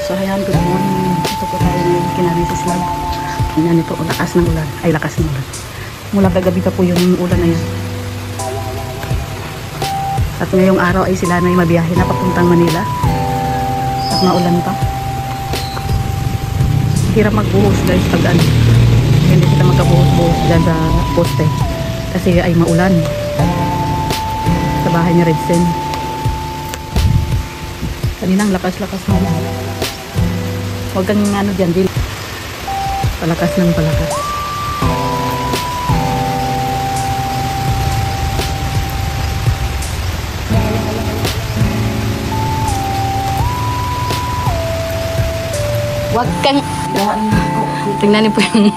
So ayan, good morning. Ito po tayo ng kinamisis lab. Ayan ito, lakas ng ulan. Ay, lakas ng ulan. Mula kagabi ka po yung ulan na yan. At ngayong araw ay sila na mabiyahe na papuntang Manila. At maulan pa. Hirap magbuhos guys pag ano. Hindi kita magkabuhos-buhos dyan sa poste. Kasi ay maulan. Sa bahay ni Redsen. Kaninang lakas-lakas mo. Huwag kang ano dyan, Jill. Palakas ng palakas. Huwag kang... Tingnan niyo po yung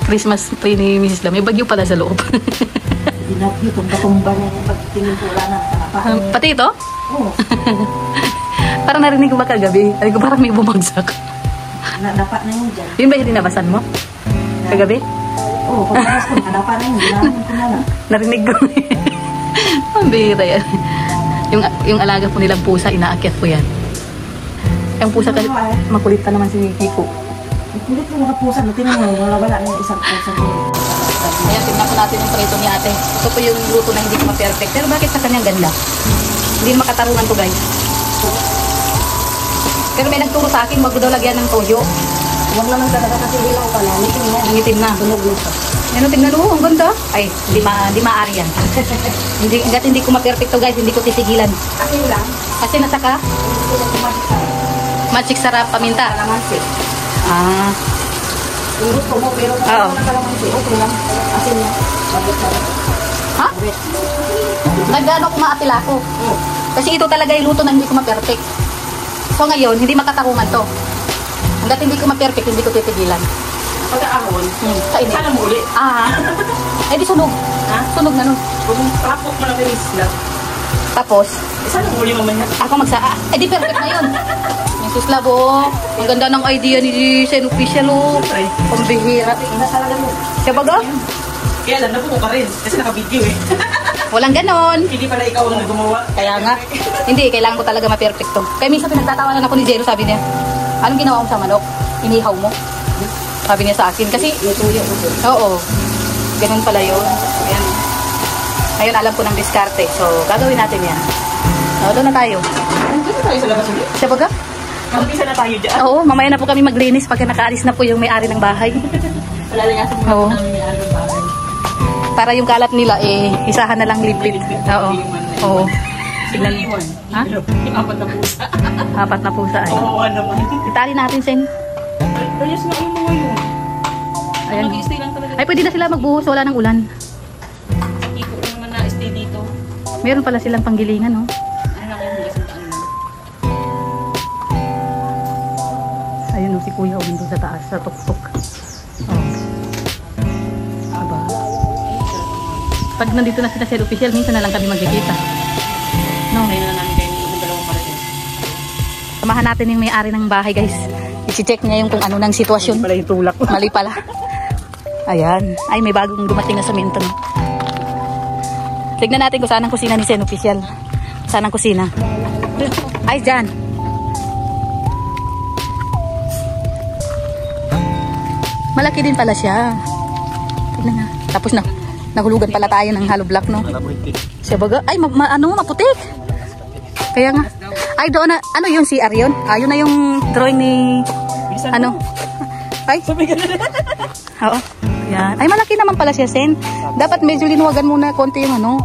Christmas tree ni Mrs. Lam. May bagyo pala sa loob. Pati ito? Oo. Parang narinig ko ba kagabi? Ay ko parang may bumagsak. Dapat na yun dyan. Yun ba yung dinabasan mo? Kagabi? Oo, pagkakas ko, dapat na yun. Narinig ko. Ang bihira yan. Yung alaga po nilang pusa, inaakyat po yan. Yung pusa kasi, makulit pa naman si Kiko. Kulit mo mga pusa, tinan mo, wala na yung isang pusa. Ayan, tingnan po natin yung prito ni ate. Ito po yung luto na hindi ko ma-perfect. Pero bakit sa kanyang ganda? Hindi makatarungan to guys. Pero may nagturo sa akin, wag daw lagyan ng toyo. Huwag naman talaga kasi hilaw ka na. Nangitim na. Tunog-luto. Yan o, tingnan mo, ang ganda. Ay, hindi maaari yan. Hanggat hindi ko ma-perfect to guys, hindi ko titigilan. Kasi lang. Kasi nasa ka? Magic sarap paminta. Kalamansi. Ah. Yung gusto mo, pero kung ano na kalamansi, okay lang. Asin na. Magic sarap. Ha? Nagano ko maapila ko. Kasi ito talaga yung luto na hindi ko ma-perfect. So ngayon, hindi makatarungan to. Hanggat hindi ko ma-perfect, hindi ko titigilan. Pagkaahon, Kainin. sana mo ulit. Eh di sunog. Ha? Sunog na nun. Kung tapok mo na may isla, Tapos, sana mo ulit mamaya. ako eh di perfect na yun. Yung suslabo, ang ganda ng idea ni Sen Official, oh. Pambihira. Ina talaga mo. Siya baga? Kaya alam, nabuko ka rin. Kasi naka-video eh. Walang ganon. Hindi pala ikaw ang gumawa. Kaya nga. Hindi, kailangan ko talaga ma-perfect to. Kaya minsan pinagtatawanan ako ni Jero, sabi niya, anong ginawa mo sa manok? Inihaw mo? Sabi niya sa akin. Kasi, oo. Ganun pala yun. Ayan. Ngayon alam ko ng diskarte. So, gagawin natin yan. So, doon na tayo. Nandito tayo sa labas ulit. Siya baga? Mag-isa na tayo dyan. Oo, mamaya na po kami maglinis pagka nakaalis na po yung may-ari ng bahay. Wala lang nga Oo. namin may araw bahay. Para yung kalat nila, isahan na lang lipid. Oo. Oo. Tignan mo. Ha? Yung apat na pusa. Apat na pusa ay. Oo, naman. Itali natin, Sen. Ayos nga yung mga yun. Ayan. Mag-i-stay lang talaga. Ay, pwede na sila magbuhos. Wala ng ulan. Iko rin naman na-stay dito. Meron pala silang panggilingan, no? Ano lang yung bigas ng ano. Ayun, si Kuya umindo sa taas, sa tuktok. Oh. Aba. Pag nandito na sila sa official, minsan na lang kami magkikita. No? Kaya na namin kayo yung dalawang para dyan. Samahan natin yung may-ari ng bahay, guys. I-check niya yung kung ano ng sitwasyon. Pala yung tulak. Mali pala. Ayan. Ay, may bagong dumating na semento, no? Tignan natin kung saan ang kusina ni Sen Official. Saan ang kusina? Ay, dyan. Malaki din pala siya. Tignan nga. Tapos na. Nahulugan pala tayo ng hollow block, no? Siya baga. Ay, maputik. Kaya nga. Ay, doon na. Ano yung CR yun? Yun na yung drawing ni... Ano? Ay. Oo. Yan. Ay, malaki naman pala siya, Sen. Dapat medyo linuwagan muna konti yung ano.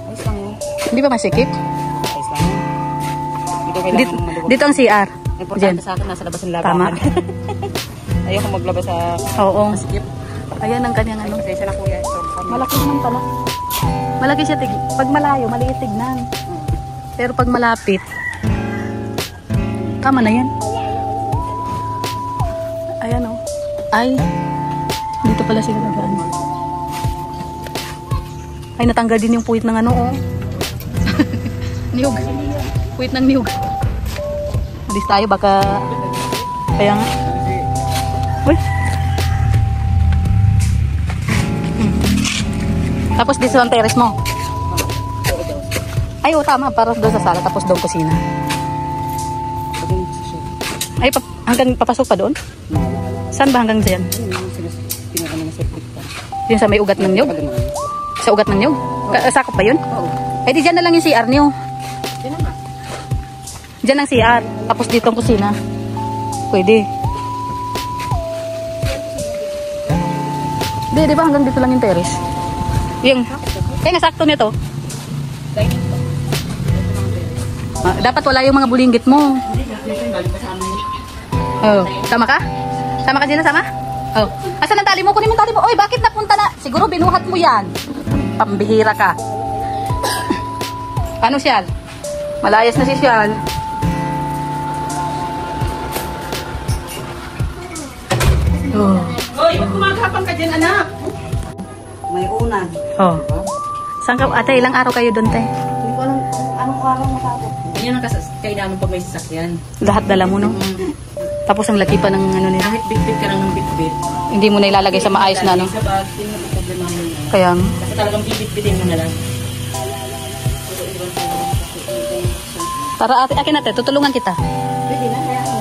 Ayos lang yun. Hindi ba masikip? Ayos lang yun. Dito ang CR. Importante sa akin, nasa labas ng labahan. Tama. Ayoko maglabas sa Oo. masikip. Ayan ang kanyang ano. Pasensya na kuya. Malaki naman pala. Malaki siya. Pag malayo, maliit tignan. Pero pag malapit, tama na yan. Ayan o. Ay, dito pala sila nagaan. Ay, natanggal din yung puwit ng ano, oh. Niyog. Puwit ng niyog. Alis tayo, baka... Kaya nga. Uy. Tapos dito ang terrace mo. Ay, tama. Para doon sa sala. Tapos doon kusina. Ay, hanggang papasok pa doon? Saan ba hanggang dyan? Yung sa may ugat ng niyog? Sa ugat ng niyog? Sakop ba yun? Eh di dyan na lang yung CR niyo. Dyan ang CR. Tapos dito ang kusina. Pwede. Di ba hanggang dito lang yung terrace? Yung, kaya nga sakto nito. Dapat wala yung mga bulinggit mo. Oh, sama ka? Sama ka dyan, sama? Oh. Asan ang tali mo? Kunin mo ang tali mo. Oy, bakit napunta na? Siguro binuhat mo yan. Pambihira ka. Ano Sial? Malayas na si Sial. Oh. Hoy, ba't kumagapang ka dyan, anak? May unan. Oh. Saan ka? Ate, ilang araw kayo doon, te? Hindi ko alam anong araw matapos. Yan ang kailangan pag may sasakyan. Lahat dala mo, no? Tapos ang laki pa ng ano nila. Kahit bit-bit ka lang ng bit-bit. Hindi mo na ilalagay sa maayos na, no? Sa bag, hindi mo problema mo yun. Kaya, Kasi talagang bibit-bitin mo na lang. tara ate, akin ate, tutulungan kita. Pwede na, kaya ano?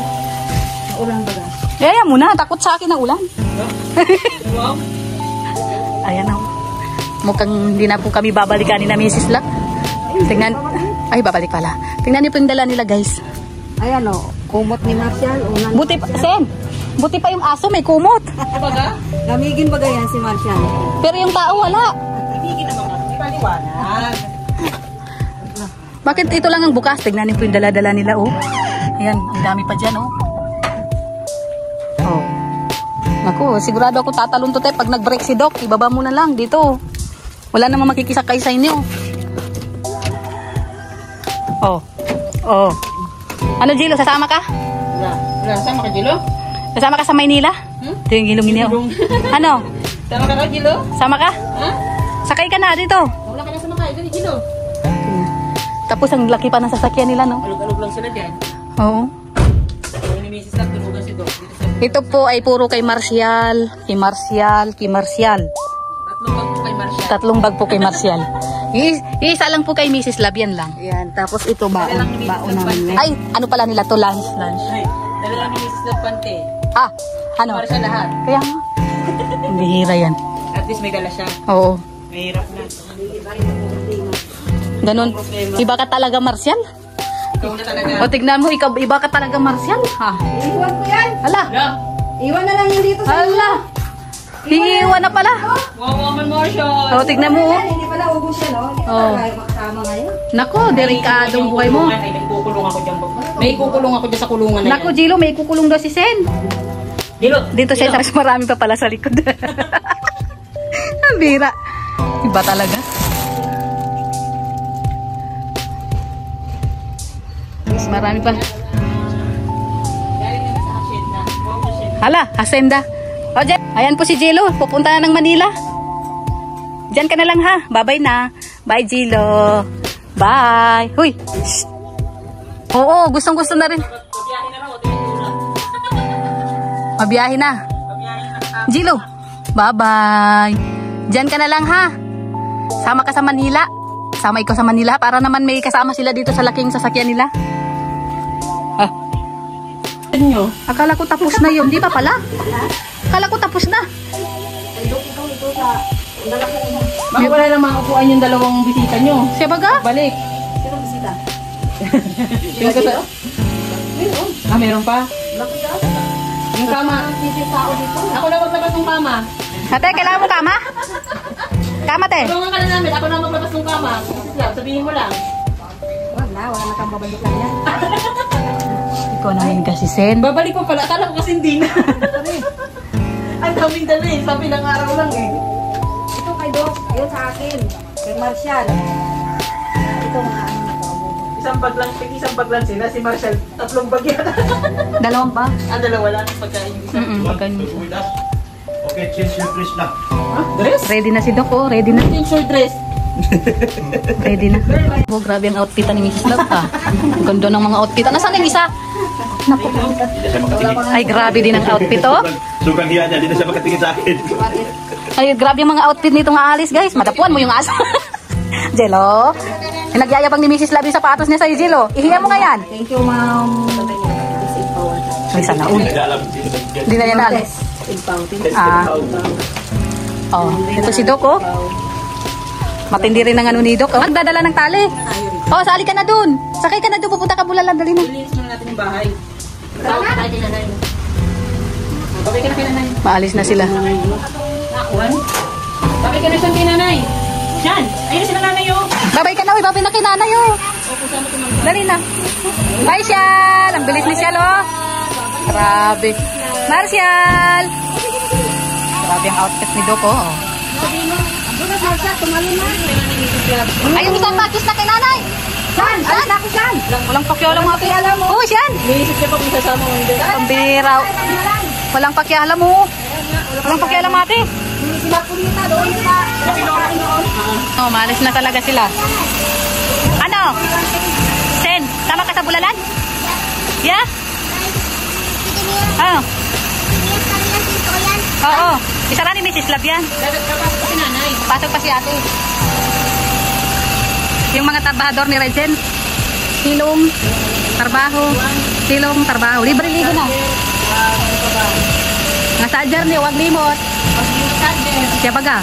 Ulang baga. Kaya mo na, takot sa akin ang ulan. Wow. Ayan o. Mukhang hindi na po kami babalikan ni na Mrs. Luck. Tingnan, ay babalik pala. Tingnan niyo po yung dala nila guys. Ayan o, kumot ni Marcial. Buti pa, Sen, buti pa yung aso may kumot. Baga? Lamigin baga yan si Marcial. Pero yung tao wala. Lamigin naman nga, di paliwanag. Bakit ito lang ang bukas? Tingnan niyo po yung dala-dala nila oh. Ayan, ang dami pa dyan oh. Oh. Naku, sigurado ako tatalon to tayo pag nag-break si Doc. Ibaba mo na lang dito. Wala namang makikisakay sa inyo. Oh. Oh. Ano Jilo, sasama ka? Wala, sama ka, Jilo? Sasama ka sa Maynila? Ito yung ilong niya oh. Ano? Sama ka na, Jilo? Sama ka? Ha? Sakay ka na dito. Wala ka na sa makay, gani, Jilo? Tapos ang laki pa ng sasakyan nila no? Alog-alog lang sila dyan. Oo. Kung ni Mrs. Lang, tunugan si Doc. Dito sa Ito po ay puro kay Marcial, kay Marcial, kay Marcial. tatlong bag po kay Marcial. Tatlong bag po kay Marcial. Isa lang po kay Mrs. Lab, yan lang. Yan, tapos ito baon namin. Ay, ano pala nila to, lunch. Ay, dala lang ni Mrs. Lang Pante. Ah, ano? Marcial lahat. Kaya nga. Ang bihira yan. At least may dala siya. Oo. Mahirap na. Ganon. Iba ka talaga, Marcial. Ikaw na talaga. O, tignan mo, ikaw, iba ka talaga, Marcial. Ha? Iwan ko yan. Hala. Yeah. Iwan na lang yun dito sa Hala. Hiiwan na pala. Wow, man Marcial. O, tignan mo. Ayan, hindi pala ubus yan, oh. Hindi pa Oh. tayo makasama ngayon. Nako, delikadong buhay mo. May kukulong ako dyan. May kukulong ako dyan sa kulungan na Nako, Jilo, may kukulong daw si Sen. Dilo. Dito siya, tapos marami pa pala sa likod. Ang bira. Iba talaga. Mas marami pa. Galing naman sa Hacienda. Wow, Hacienda. Hala, Hacienda. O, dyan. Ayan po si Jilo. Pupunta na ng Manila. Diyan ka na lang ha. Bye-bye na. Bye, Jilo. Bye. Huy. Shh. Oo, gustong-gusto na rin. Pabiyahin na raw. Tintura. Mabiyahe na. Pabiyahin na. Jilo. Bye-bye. Diyan ka na lang ha. Sama ka sa Manila. Sama ikaw sa Manila para naman may kasama sila dito sa laking sasakyan nila. Ah. Ano? Akala ko tapos na yun. Di ba pala? Akala ko tapos na. Baka wala na makakuhaan yung dalawang bisita nyo. Siya baga? Balik. Sino bisita? Yung kata... Ah, meron pa? Yung kama. Tao dito. Ako na maglabas ng kama. Ate, kailangan mo kama? Kama, te. Tulungan ka na namin. Ako na maglabas ng kama. Sabihin mo lang. Wala na kang babalikan yan. Ikaw naman kasi, Sen. Babalik pa pala. Akala ko kasi hindi na. Ang daming dala eh. Sabi ng araw lang eh. Ito kay Doc, ayun sa akin. Kay Marcial. Ito mga ano na to. Isang bag lang sila. Si Marshall, 3 bag yata. Dalawang ba? Dalawa lang. Pagkain yung isa. Pagkain. Okay, change your dress na. Ha? Dress? Ready na si Doc, oh. Ready na. Yung short dress. Ready na. Oh, grabe ang outfit ni Mrs. Love, ha. Ang ganda ng mga outfit. Nasaan yung isa? Naku. Hindi na siya makatingin. Ay, grabe din ang outfit, oh. Sugang hiya niya, hindi na siya makatingin sa akin. Ay, grabe yung mga outfit nitong aalis, guys. Matapuan mo yung aso. Jello. Nagyayabang ni Mrs. Love yung sapatos niya sa'yo, Jello. Ihiya mo nga yan. Thank you, ma'am. Ay, sana all. Hindi alam sino ba yan. Hindi na yan alis. Impounding. Oh, ito si Doc, oh. Matindi rin ang ano ni Doc. Oh, magdadala ng tali. Oh, sali ka na dun. Sakay ka na dun. Pupunta ka Bulalan. Dali na. Linis muna natin yung bahay. Babay ka na kay nanay. Maalis na sila. Nakuan? Babay ka na siya kay nanay. Yan! Ayun na sila nanay oh! Babay ka na, uy. Babay na kay nanay, oh. Dali na. Bye, Shal. Ang bilis ni Shal, oh. Grabe. Marshall. Grabe ang outfit ni Doc, oh. Ay, yung isang bakis na kay nanay. Saan? Saan? Saan? Walang pakialam mo. Oo, Shan. Niisip niya pa kung sasama mo hindi. Pambira. Walang pakialam mo. Walang pakialam ate. Sila punita doon sa Oh, maalis na talaga sila. Ano? Sen, tama ka sa Bulalan? Yeah? Oh. Oo. Isara ni Mrs. Love yan. Kapasok si nanay. Pasok pa si ate. Yung mga trabahador ni Regent. Silong, trabaho. Silong, trabaho. Libre-libre na. Nga sadyer niyo, wag limot. Siya baga.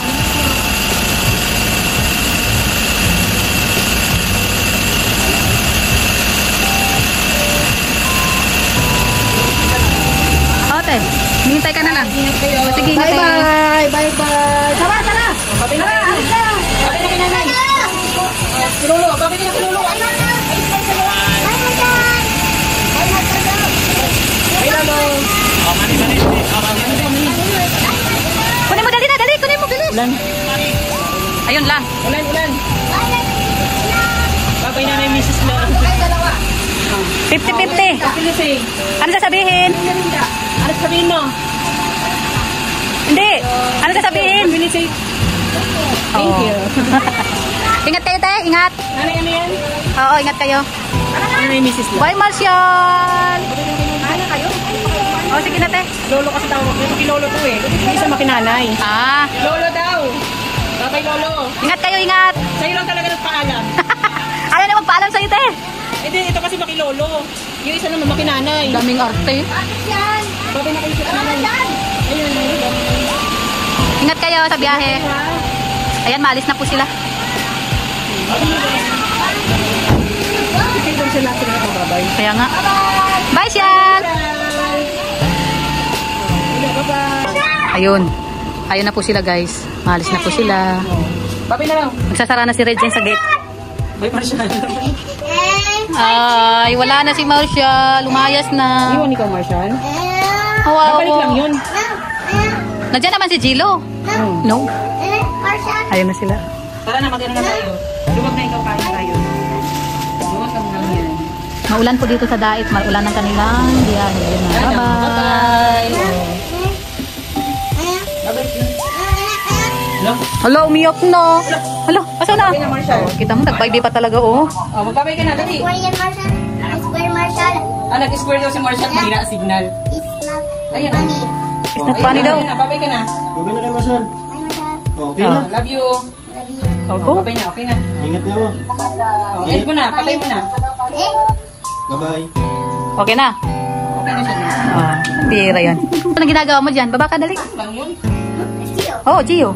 Ote, hintay ka na lang. Sige, ingat kayo. Bye-bye. Bye-bye. Tara, tara. Babay na kay nanay. Babay na kay nanay. Kilolo, babay na kilolo. Ay, lolo. Kunin mo, dali na, dali. Kunin mo, bilis. Ulan. Ayun lang. Ulan, ulan. Babay nanay, Mrs. Lang. 50-50. Pilisig. Ano sasabihin? Ano sabihin mo? Hindi. Ano sasabihin? Pilisig. Thank you. Ingat kayo, te. Ingat. Nanay, ano yan? Oo, ingat kayo. Nanay, Mrs. Lang. Bye, Marshall. Oh, sige na, te. Lolo kasi tawag. Ito kilolo to eh. Hindi siya makinanay. Ah, Lolo daw. Babay, lolo. ingat kayo, ingat. Sa'yo lang talaga nagpaalam. Ayaw na magpaalam sa'yo, te. Hindi, ito kasi makilolo. Yung isa naman makinanay. Daming arte. Babay na kayo sa nanay. Ayun, ayun. Ingat kayo sa biyahe. Ayan, maalis na po sila. Ito sila sila babay. Kaya nga. Bye, Shal. Ayun. Ayun na po sila, guys. Maalis na po sila. Babay na lang. Magsasara na si Regine sa gate. Bye, Marshall. Ay, wala na si Marshall. Lumayas na. Iwan ikaw, Marshall. Wow. Babalik lang yun. Nandiyan naman si Gilo. No. Ayun na sila. Tara na, mag-ina na tayo. Luwag na ikaw, kain tayo. Luwag lang lang yan. Maulan po dito sa Dait. Maulan ng kanilang biyahe. Ayun na. Bye-bye. Hello? Hala, umiyak na. Hala, asa na? Babay na, Marshall. Oh, kita mo, nag-5 pa talaga, oh. Oh, magbabay ka na, dali. Square Marshall. Ah, nag-square daw si Marshall. Mahina ang signal. It's not Ayun. funny. It's not funny daw. Babay ka na. Babay na kayo, Marshal. Bye, Marshall. Okay Ah. na. Love you. Love you. Oh, go. Babay na, okay na. Ingat kayo. Oh, end mo na, patay mo na. Eh? Bye-bye. Okay na. Okay na siya. Ah, pira yan. Anong ginagawa mo dyan? Baba ka, dali. Lang yun. Let's see. Oh, Gio.